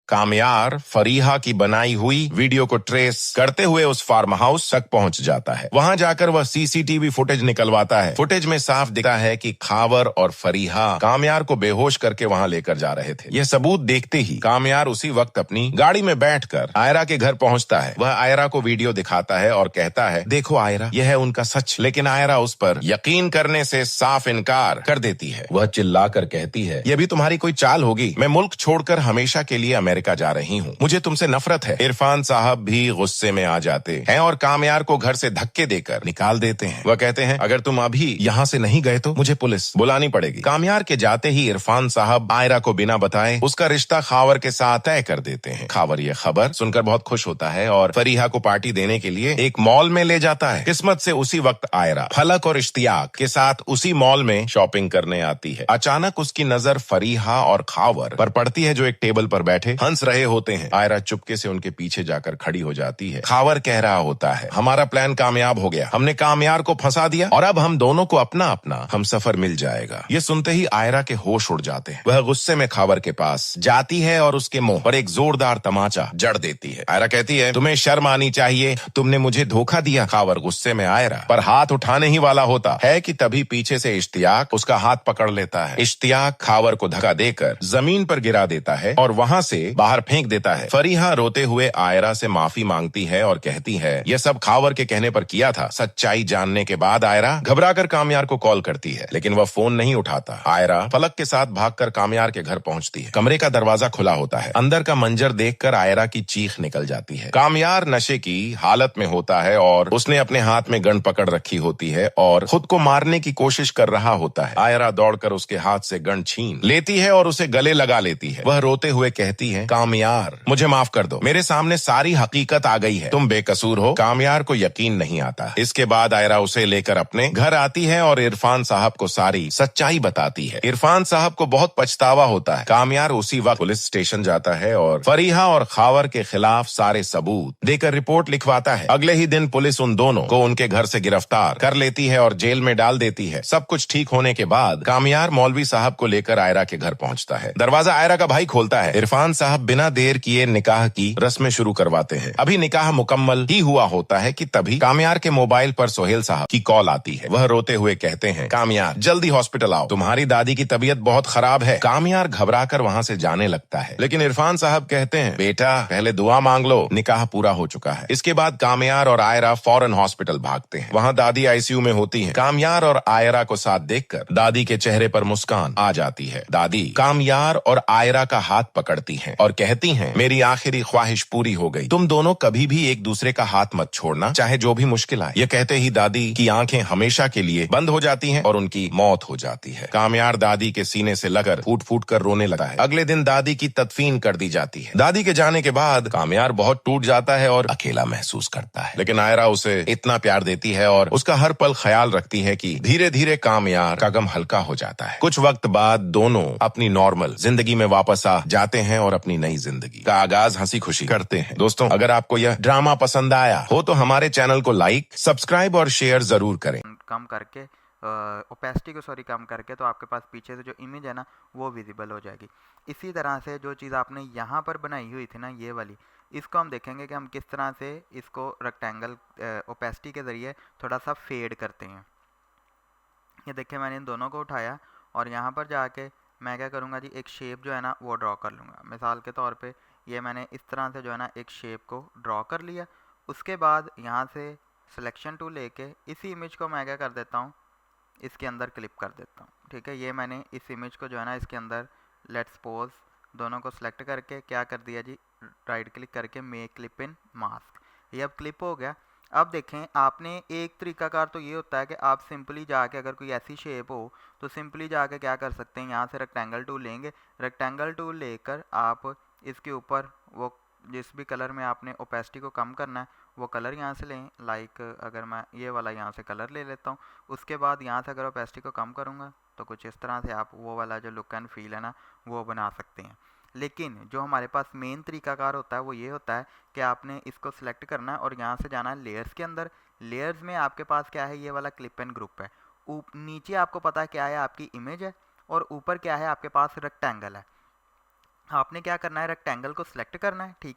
कामयार फरीहा की बनाई हुई वीडियो को ट्रेस करते हुए उस फार्म हाउस तक पहुंच जाता है। वहां जाकर वह सीसीटीवी फुटेज निकलवाता है। फुटेज में साफ दिखता है कि खावर और फरीहा कामयार को बेहोश करके वहां लेकर जा रहे थे। यह सबूत देखते ही कामयार उसी वक्त अपनी गाड़ी में बैठकर आयरा के घर पहुंचता है। वह आयरा को वीडियो दिखाता है और कहता है, देखो आयरा, यह है उनका सच। लेकिन आयरा उस पर यकीन करने से साफ इनकार कर देती है। वह चिल्लाकर कहती है, यह भी तुम्हारी कोई चाल होगी। मैं मुल्क छोड़कर हमेशा के लिए अमेरिका जा रही हूँ। मुझे तुमसे नफरत है। इरफान साहब भी गुस्से में आ जाते हैं और कामयार को घर से धक्के देकर निकाल देते हैं। वह कहते हैं, अगर तुम अभी यहाँ से नहीं गए तो मुझे पुलिस बुलानी पड़ेगी। कामयार के जाते ही इरफान साहब आयरा को बिना बताए उसका रिश्ता खावर के साथ तय कर देते हैं। खावर यह खबर सुनकर बहुत खुश होता है और फरीहा को पार्टी देने के लिए एक मॉल में ले जाता है। किस्मत से उसी वक्त आयरा फलक और इश्तियाक के साथ उसी मॉल में शॉपिंग करने आती है। अचानक उसकी नजर फरीहा और खावर पर पड़ती है जो एक टेबल पर बैठे हंस रहे होते हैं। आयरा चुपके से उनके पीछे जाकर खड़ी हो जाती है। खावर कह रहा होता है, हमारा प्लान कामयाब हो गया। हमने कामयार को फंसा दिया और अब हम दोनों को अपना अपना हम सफर मिल जाएगा। ये सुनते ही आयरा के होश उड़ जाते हैं। वह गुस्से में खावर के पास जाती है और उसके मुंह पर एक जोरदार तमाचा जड़ देती है। आयरा कहती है, तुम्हें शर्म आनी चाहिए, तुमने मुझे धोखा दिया। खावर गुस्से में आयरा पर हाथ उठाने ही वाला होता है कि तभी पीछे से इश्तियाक उसका हाथ पकड़ लेता है। इश्तियाक खावर को धक्का देकर जमीन पर गिरा देता है और वहां से बाहर फेंक देता है। फरीहा रोते हुए आयरा से माफी मांगती है और कहती है, यह सब खावर के कहने पर किया था। सच्चाई जानने के बाद आयरा घबराकर कामयार को कॉल करती है, लेकिन वह फोन नहीं उठाता। आयरा फलक के साथ भागकर कामयार के घर पहुंचती है। कमरे का दरवाजा खुला होता है। अंदर का मंजर देखकर आयरा की चीख निकल जाती है। कामयार नशे की हालत में होता है और उसने अपने हाथ में गन पकड़ रखी होती है और खुद को मारने की कोशिश कर रहा होता है। आयरा दौड़कर उसके हाथ से गन छीन लेती है और उसे गले लगा लेती है। वह रोते हुए कहती है, कामयार, मुझे माफ कर दो। मेरे सामने सारी हकीकत आ गई है। तुम बेकसूर हो। कामयार को यकीन नहीं आता। इसके बाद आयरा उसे लेकर अपने घर आती है और इरफान साहब को सारी सच्चाई बताती है। इरफान साहब को बहुत पछतावा होता है। कामयार उसी वक्त पुलिस स्टेशन जाता है और फरीहा और खावर के खिलाफ सारे सबूत देकर रिपोर्ट लिखवाता है। अगले ही दिन पुलिस उन दोनों को उनके घर से गिरफ्तार कर लेती है और जेल में डाल देती है। सब कुछ ठीक होने के बाद कामयार मौलवी साहब को लेकर आयरा के घर पहुंचता है। दरवाजा आयरा का भाई खोलता है। इरफान साहब बिना देर किए निकाह की रस्में शुरू करवाते हैं। अभी निकाह मुकम्मल ही हुआ होता है कि तभी कामयार के मोबाइल पर सोहेल साहब की कॉल आती है। वह रोते हुए कहते हैं, कामयार, जल्दी हॉस्पिटल आओ, तुम्हारी दादी की तबीयत बहुत खराब है। कामयार घबराकर वहां से जाने लगता है, लेकिन इरफान साहब कहते हैं, बेटा पहले दुआ मांग लो, निकाह पूरा हो चुका है। इसके बाद कामयार और आयरा फौरन हॉस्पिटल भागते हैं। वहां दादी आईसीयू में होती हैं। कामयार और आयरा को साथ देखकर दादी के चेहरे पर मुस्कान आ जाती है। दादी कामयार और आयरा का हाथ पकड़ती हैं और कहती हैं, मेरी आखिरी ख्वाहिश पूरी हो गई। तुम दोनों कभी भी एक दूसरे का हाथ मत छोड़ना, चाहे जो भी मुश्किल आए। ये कहते ही दादी की आंखें हमेशा के लिए बंद हो जाती हैं और उनकी मौत हो जाती है। कामयार दादी के सीने से लगकर फूट फूट कर रोने लगता है। अगले दिन दादी की तदफीन कर दी जाती है। दादी के जाने के बाद कामयार बहुत टूट जाता है और अकेला महसूस करता है, लेकिन आयरा उसे इतना प्यार देती है और उसका हर पल ख्याल रखती है कि धीरे धीरे कामयार का गम हल्का हो जाता है। कुछ वक्त बाद दोनों अपनी नॉर्मल जिंदगी में वापस आ जाते हैं और अपनी नई जिंदगी का आगाज हंसी खुशी करते हैं। दोस्तों, अगर आपको यह ड्रामा पसंद आया हो तो हमारे चैनल को लाइक, सब्सक्राइब और शेयर जरूर करें। कम करके ओपेसिटी को कम करके तो आपके पास पीछे से जो इमेज है ना वो विजिबल हो जाएगी। इसी तरह से जो चीज़ आपने यहाँ पर बनाई हुई थी ना, ये वाली, इसको हम देखेंगे कि हम किस तरह से इसको रेक्टेंगल ओपेसिटी के ज़रिए थोड़ा सा फेड करते हैं। ये देखिए, मैंने इन दोनों को उठाया और यहाँ पर जाके मैं क्या करूँगा जी, एक शेप जो है ना वो ड्रॉ कर लूँगा। मिसाल के तौर पे ये मैंने इस तरह से जो है ना एक शेप को ड्रॉ कर लिया। उसके बाद यहाँ से सिलेक्शन टूल लेके इसी इमेज को मैं क्या कर देता हूँ, इसके अंदर क्लिप कर देता हूँ। ठीक है, ये मैंने इस इमेज को जो है ना इसके अंदर लेट्स पोज दोनों को सिलेक्ट करके क्या कर दिया जी, राइट क्लिक करके मेक क्लिप इन मास्क। ये अब क्लिप हो गया। अब देखें, आपने एक तरीकाकार तो ये होता है कि आप सिंपली जाके अगर कोई ऐसी शेप हो तो सिंपली जाके क्या कर सकते हैं, यहाँ से रेक्टेंगल टूल लेंगे। रेक्टेंगल टूल लेकर आप इसके ऊपर वो जिस भी कलर में आपने ओपेसिटी को कम करना है वो कलर यहाँ से लें। लाइक अगर मैं ये वाला यहाँ से कलर ले लेता हूँ, उसके बाद यहाँ से अगर ओपेसिटी को कम करूँगा तो कुछ इस तरह से आप वो वाला जो लुक एंड फील है ना वो बना सकते हैं। लेकिन जो हमारे पास मेन तरीकाकार होता है वो ये होता है कि आपने इसको सिलेक्ट करना है और यहाँ से जाना है लेयर्स के अंदर। लेयर्स में आपके पास क्या है, ये वाला क्लिप एंड ग्रुप है। नीचे आपको पता है क्या है, आपकी इमेज है, और ऊपर क्या है, आपके पास रेक्टेंगल है। आपने क्या करना है, रेक्टेंगल को सिलेक्ट करना है, ठीक